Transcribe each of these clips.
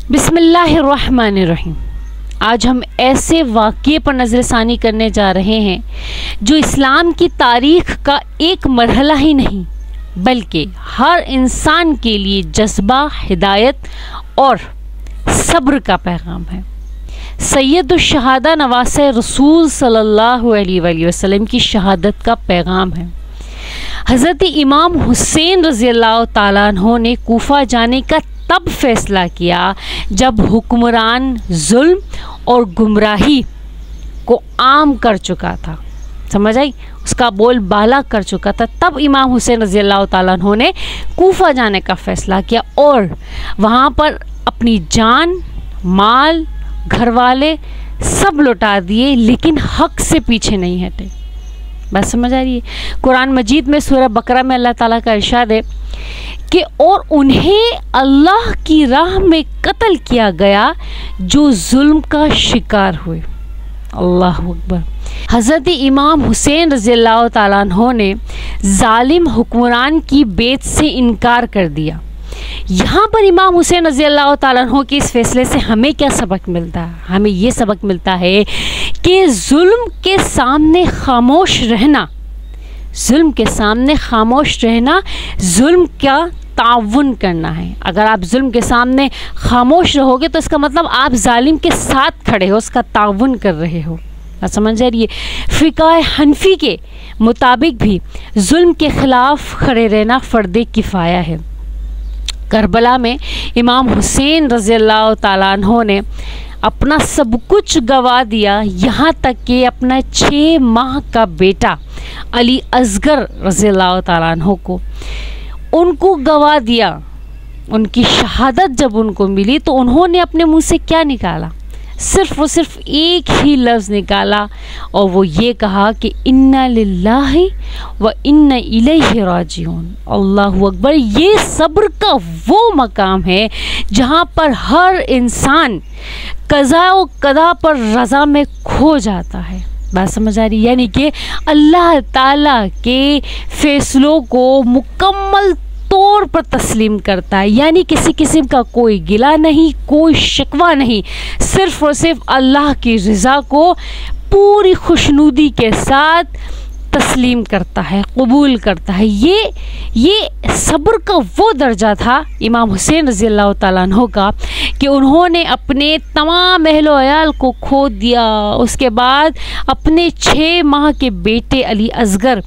बिस्मिल्लाहिर्रहमानिर्रहीम। आज हम ऐसे वाक़ये पर नज़रसानी करने जा रहे हैं जो इस्लाम की तारीख़ का एक मरहला ही नहीं बल्कि हर इंसान के लिए जज्बा, हिदायत और सब्र का पैगाम है। सैयदुश शहादा नवासे रसूल सल्लल्लाहु अलैहि वसल्लम की शहादत का पैगाम है। हज़रत इमाम हुसैन रज़ियल्लाहु ताला अन्हु ने कूफा जाने का तब फैसला किया जब हुक्मरान जुल्म और गुमराही को आम कर चुका था, समझ आई, उसका बोल बाला कर चुका था। तब इमाम हुसैन रज़ियल्लाहु ताला अन्हु ने कूफा जाने का फ़ैसला किया और वहाँ पर अपनी जान, माल, घर वाले सब लौटा दिए, लेकिन हक से पीछे नहीं हटे। बात समझ आ रही है? कुरान मजीद में सूरह बकरा में अल्लाह ताला का इरशाद है कि और उन्हें अल्लाह की राह में कत्ल किया गया जो जुल्म का शिकार हुए। अल्लाह अकबर। हज़रत इमाम हुसैन रज़ियल्लाहु ताला अन्हु ने जालिम हुक्मरान की बेत से इनकार कर दिया। यहाँ पर इमाम हुसैन रज़ियल्लाहु ताला अन्हु के इस फैसले से हमें क्या सबक मिलता है? हमें ये सबक मिलता है कि जुल्म के सामने खामोश रहना, जुल्म के सामने खामोश रहना जुल्म का ताउन करना है। अगर आप जुल्म के सामने खामोश रहोगे तो इसका मतलब आप जालिम के साथ खड़े हो, उसका ताउन कर रहे हो। समझ आ रही है? फ़िक़्ह हनफ़ी के मुताबिक भी जुल्म के ख़िलाफ़ खड़े रहना फ़र्द किफ़ाया है। करबला में इमाम हुसैन रज़ियल्लाहु ताला अन्हु ने अपना सब कुछ गवा दिया, यहाँ तक कि अपना 6 माह का बेटा अली असगर रज़ियल्लाहु ताला अन्हु को उनको गवा दिया। उनकी शहादत जब उनको मिली तो उन्होंने अपने मुंह से क्या निकाला? सिर्फ़ और सिर्फ एक ही लफ्ज़ निकाला और वो ये कहा कि इन्ना लिल्लाहि व इन्ना इलैहि राजिऊन। अल्लाहु अकबर। ये सब्र का वो मकाम है जहाँ पर हर इंसान कज़ा व क़दा पर रज़ा में खो जाता है। बात समझ आ रही? यानी कि अल्लाह ताला के फ़ैसलों को मुकम्मल तौर पर तस्लीम करता है, यानी किसी किस्म का कोई गिला नहीं, कोई शिकवा नहीं, सिर्फ़ और सिर्फ अल्लाह की रज़ा को पूरी खुशनुदी के साथ तस्लीम करता है, कबूल करता है। ये सब्र का वो दर्जा था इमाम हुसैन रज़ियल्लाहु ताला अन्हु का कि उन्होंने अपने तमाम अहलो अयाल को खो दिया। उसके बाद अपने 6 माह के बेटे अली असगर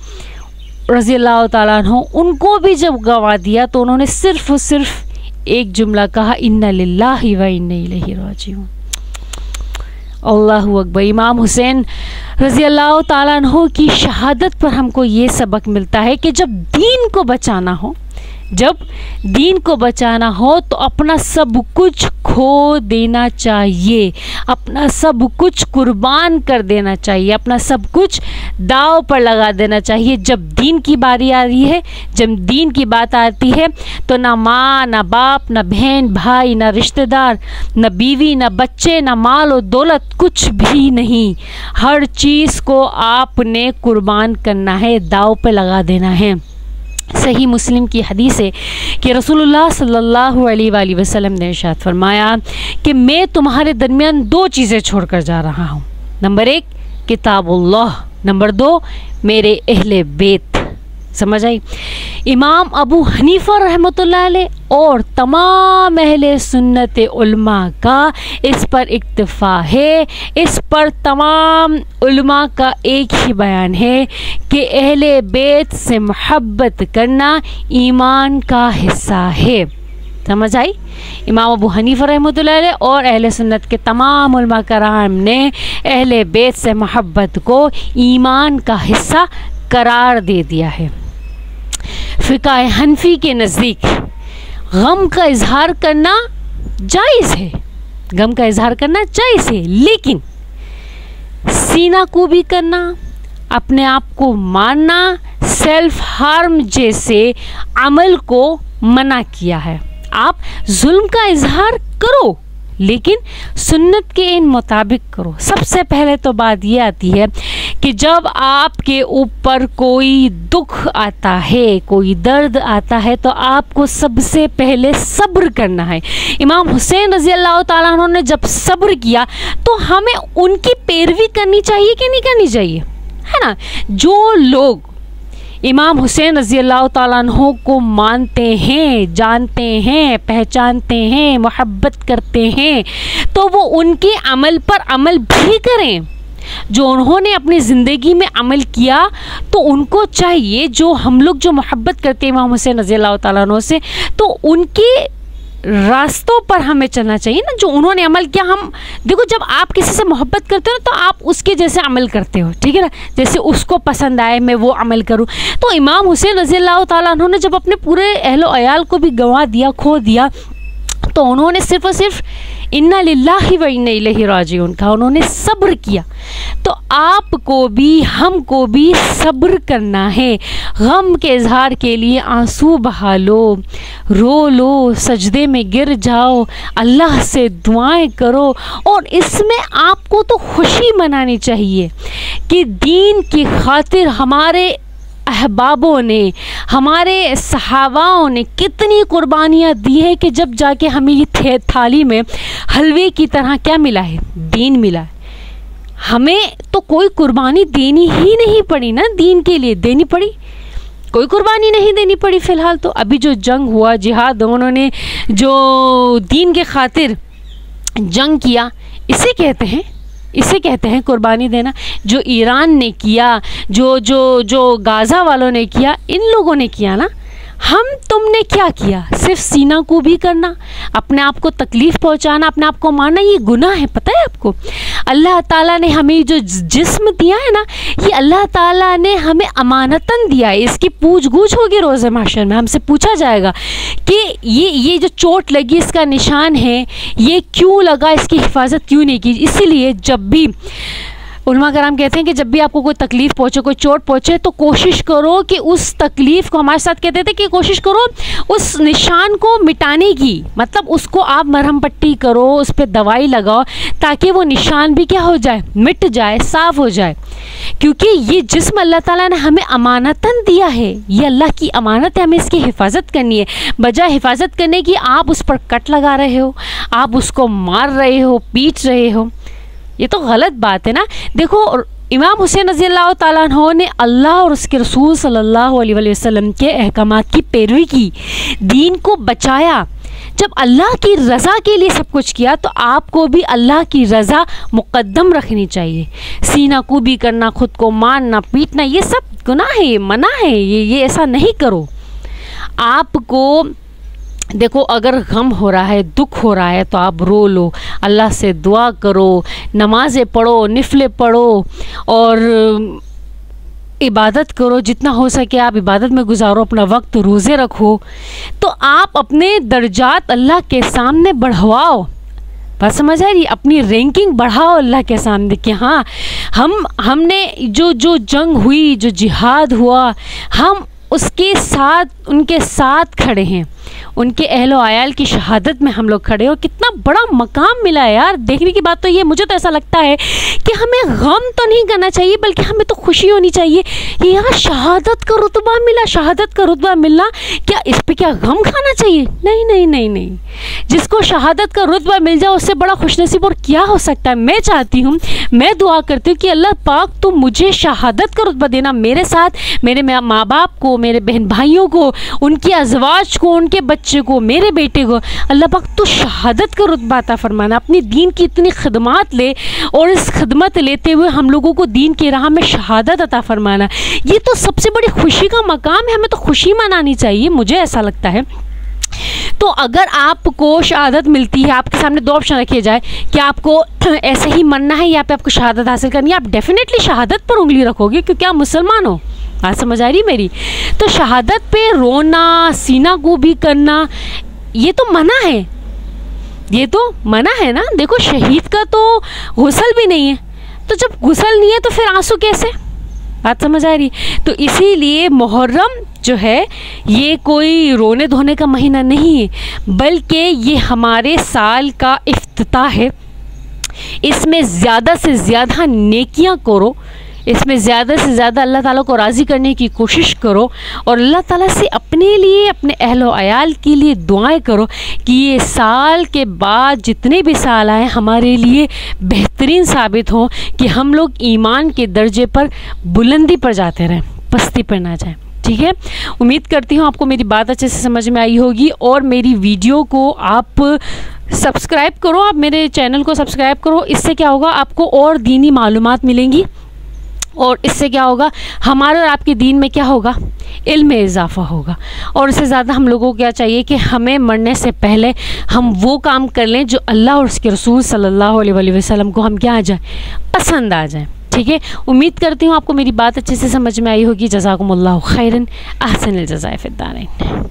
रज़ियल्लाहु ताला अन्हु उनको भी जब गवा दिया तो उन्होंने सिर्फ़ और सिर्फ एक जुमला कहा, इन्ना लिल्लाहि व इन्ना इलैहि राजिऊन। अल्लाहु अकबर। इमाम हुसैन रज़ियल्लाहु ताला अन्हु की शहादत पर हमको ये सबक मिलता है कि जब दीन को बचाना हो तो अपना सब कुछ खो देना चाहिए, अपना सब कुछ कुर्बान कर देना चाहिए, अपना सब कुछ दाव पर लगा देना चाहिए। जब दीन की बारी आ रही है, जब दीन की बात आती है तो ना माँ, ना बाप, ना बहन भाई, ना रिश्तेदार, ना बीवी, ना बच्चे, ना माल और दौलत, कुछ भी नहीं। हर चीज़ को आपने कुर्बान करना है, दाव पर लगा देना है। सही मुस्लिम की हदीस है कि रसूलुल्लाह सल्लल्लाहु अलैहि वसल्लम ने इरशाद फरमाया कि मैं तुम्हारे दरमियान 2 चीज़ें छोड़कर जा रहा हूँ। नंबर 1 किताबुल्लाह, नंबर 2 मेरे अहले बेत। समझ आई? इमाम अबू हनीफा रहमतुल्लाह अलैह और तमाम अहले सुन्नत उलमा का इस पर इक्तिफा है। इस पर तमाम उलमा का एक ही बयान है कि अहले बेत से मोहब्बत करना ईमान का हिस्सा है। समझ आई? इमाम अबू हनीफा रहमतुल्लाह अलैह और अहले सुन्नत के तमाम उलमा कराम ने अहले बेत से मोहब्बत को ईमान का हिस्सा करार दे दिया है। फ़िक़्ह हनफ़ी के नज़दीक गम का इजहार करना जायज़ है, गम का इजहार करना जायज़ है, लेकिन सीना को भी करना, अपने आप को मारना, सेल्फ हार्म जैसे अमल को मना किया है। आप जुल्म का इजहार करो लेकिन सुन्नत के इन मुताबिक करो। सबसे पहले तो बात ये आती है कि जब आपके ऊपर कोई दुख आता है, कोई दर्द आता है, तो आपको सबसे पहले सब्र करना है। इमाम हुसैन रज़ी अल्लाह ताला अन्हु ने जब सब्र किया तो हमें उनकी पैरवी करनी चाहिए कि नहीं करनी चाहिए, है ना। जो लोग इमाम हुसैन रज़ी अल्लाह ताला अन्हु को मानते हैं, जानते हैं, पहचानते हैं, मोहब्बत करते हैं, तो वो उनके अमल पर अमल भी करें। जो उन्होंने अपनी ज़िंदगी में अमल किया तो उनको चाहिए, जो हम लोग जो मोहब्बत करते हैं इमाम हुसैन रज़ी अल्लाह ताला अन्हु से, तो उनके रास्तों पर हमें चलना चाहिए ना। जो उन्होंने अमल किया, हम देखो जब आप किसी से मोहब्बत करते हो तो आप उसके जैसे अमल करते हो, ठीक है ना। जैसे उसको पसंद आए मैं वो अमल करूं। तो इमाम हुसैन रज़ी अल्लाह ताला अन्हु ने जब अपने पूरे अहलो अयाल को भी गंवा दिया, खो दिया, तो उन्होंने सिर्फ और सिर्फ इन्ना लिल्लाहि व इन्ना इलैहि राजिऊन कहा, उन्होंने सब्र किया। तो आपको भी, हमको भी सब्र करना है। गम के इजहार के लिए आंसू बहा लो, रो लो, सजदे में गिर जाओ, अल्लाह से दुआएं करो। और इसमें आपको तो खुशी मनानी चाहिए कि दीन की खातिर हमारे अहबाबों ने, हमारे सहाबाओं ने कितनी कुर्बानियाँ दी है कि जब जाके हमें ये थाली में हलवे की तरह क्या मिला है, दीन मिला है। हमें तो कोई कुर्बानी देनी ही नहीं पड़ी ना, दीन के लिए देनी पड़ी, कोई कुर्बानी नहीं देनी पड़ी फ़िलहाल। तो अभी जो जंग हुआ, जिहाद, उन्होंने जो दीन के खातिर जंग किया, इसे कहते हैं कुर्बानी देना। जो ईरान ने किया, जो गाज़ा वालों ने किया, इन लोगों ने किया ना। हम तुमने क्या किया? सिर्फ सीना को भी करना, अपने आप को तकलीफ़ पहुंचाना, अपने आप को मारना, ये गुनाह है। पता है आपको, अल्लाह ताला ने हमें जो जिस्म दिया है ना, ये अल्लाह ताला ने हमें अमानतन दिया है। इसकी पूछ गूछ होगी रोज़े महशर में, हमसे पूछा जाएगा कि ये जो चोट लगी इसका निशान है, ये क्यों लगा, इसकी हिफाजत क्यों नहीं की। इसीलिए जब भी उलमा कराम कहते हैं कि जब भी आपको कोई तकलीफ़ पहुँचे, कोई चोट पहुँचे, तो कोशिश करो कि उस तकलीफ़ को, हमारे साथ कहते थे कि कोशिश करो उस निशान को मिटाने की, मतलब उसको आप मरहम पट्टी करो, उस पर दवाई लगाओ, ताकि वो निशान भी क्या हो जाए, मिट जाए, साफ़ हो जाए। क्योंकि ये जिस्म अल्लाह ताला ने हमें अमानतन दिया है, ये अल्लाह की अमानत है, हमें इसकी हिफाजत करनी है। बजाय हिफाजत करने की आप उस पर कट लगा रहे हो, आप उसको मार रहे हो, पीट रहे हो, ये तो गलत बात है ना। देखो इमाम हुसैन रज़ी अल्लाह ताला अन्हु ने अल्लाह और उसके रसूल सल्लल्लाहु अलैहि वसल्लम के अहकामात की पैरवी की, दीन को बचाया। जब अल्लाह की रज़ा के लिए सब कुछ किया, तो आपको भी अल्लाह की रज़ा मुक़द्दम रखनी चाहिए। सीना कूबी करना, खुद को मारना, पीटना, ये सब गुनाह है, मना है, ये ऐसा नहीं करो। आपको देखो, अगर गम हो रहा है, दुख हो रहा है, तो आप रो लो, अल्लाह से दुआ करो, नमाज़ें पढ़ो, निफले पढ़ो और इबादत करो। जितना हो सके आप इबादत में गुजारो, अपना वक्त रोज़े रखो, तो आप अपने दर्जात अल्लाह के सामने बढ़वाओ। बात समझ आ रही? अपनी रैंकिंग बढ़ाओ अल्लाह के सामने कि हाँ, हमने जो जंग हुई, जो जिहाद हुआ, हम उसके साथ, उनके साथ खड़े हैं, उनके अहलो आयाल की शहादत में हम लोग खड़े हो। कितना बड़ा मकाम मिला है यार। देखने की बात तो ये, मुझे तो ऐसा लगता है कि हमें गम तो नहीं करना चाहिए, बल्कि हमें तो खुशी होनी चाहिए कि यार शहादत का रुतबा मिला। शहादत का रुतबा मिलना, क्या इस पे क्या गम खाना चाहिए? नहीं नहीं नहीं नहीं, जिसको शहादत का रुतबा मिल जाए उससे बड़ा खुशनसीब और क्या हो सकता है। मैं चाहती हूँ, मैं दुआ करती हूँ कि अल्लाह पाक तो मुझे शहादत का रुतबा देना, मेरे साथ, मेरे माँ बाप को, मेरे बहन भाइयों को, उनकी अज़वाज को, उनके बच्चे को, मेरे बेटे को, अल्लाह पाक तो शहादत का रुतबा अता फरमाना। अपनी दीन की इतनी खिदमत ले और इस खिदमत लेते हुए हम लोगों को दीन की राह में शहादत अता फरमाना, ये तो सबसे बड़ी खुशी का मकाम है। हमें तो खुशी मनानी चाहिए, मुझे ऐसा लगता है। तो अगर आपको शहादत मिलती है, आपके सामने दो ऑप्शन रखे जाए कि आपको ऐसे ही मरना है या पे आपको शहादत हासिल करनी है, आप डेफिनेटली शहादत पर उंगली रखोगे क्योंकि आप मुसलमान हो। बात समझ आ रही मेरी? तो शहादत पे रोना, सीना को भी करना, ये तो मना है, ये तो मना है ना। देखो, शहीद का तो गुस्ल भी नहीं है, तो जब गुस्ल नहीं है तो फिर आंसू कैसे? बात समझ आ रही? तो इसीलिए मुहर्रम जो है ये कोई रोने धोने का महीना नहीं है, बल्कि ये हमारे साल का इफ्तिताह है। इसमें ज़्यादा से ज़्यादा नेकियां करो, इसमें ज़्यादा से ज़्यादा अल्लाह ताला को राज़ी करने की कोशिश करो और अल्लाह ताला से अपने लिए, अपने अहलो अयाल के लिए दुआएं करो कि ये साल के बाद जितने भी साल आए हमारे लिए बेहतरीन साबित हो, कि हम लोग ईमान के दर्जे पर बुलंदी पर जाते रहें, पस्ती पर ना जाएं। ठीक है, उम्मीद करती हूँ आपको मेरी बात अच्छे से समझ में आई होगी और मेरी वीडियो को आप सब्सक्राइब करो, आप मेरे चैनल को सब्सक्राइब करो। इससे क्या होगा, आपको और दीनी मालूमात मिलेंगी और इससे क्या होगा, हमारे और आपके दीन में क्या होगा, इल्म में इजाफा होगा। और इससे ज़्यादा हम लोगों को क्या चाहिए कि हमें मरने से पहले हम वो काम कर लें जो अल्लाह और उसके रसूल सल्लल्लाहु अलैहि वसल्लम को हम क्या आ जाए, पसंद आ जाए। ठीक है, उम्मीद करती हूँ आपको मेरी बात अच्छे से समझ में आई होगी। जज़ाकुमुल्लाहु खैरन, अहसनिल जज़ाए फिद्दारैन।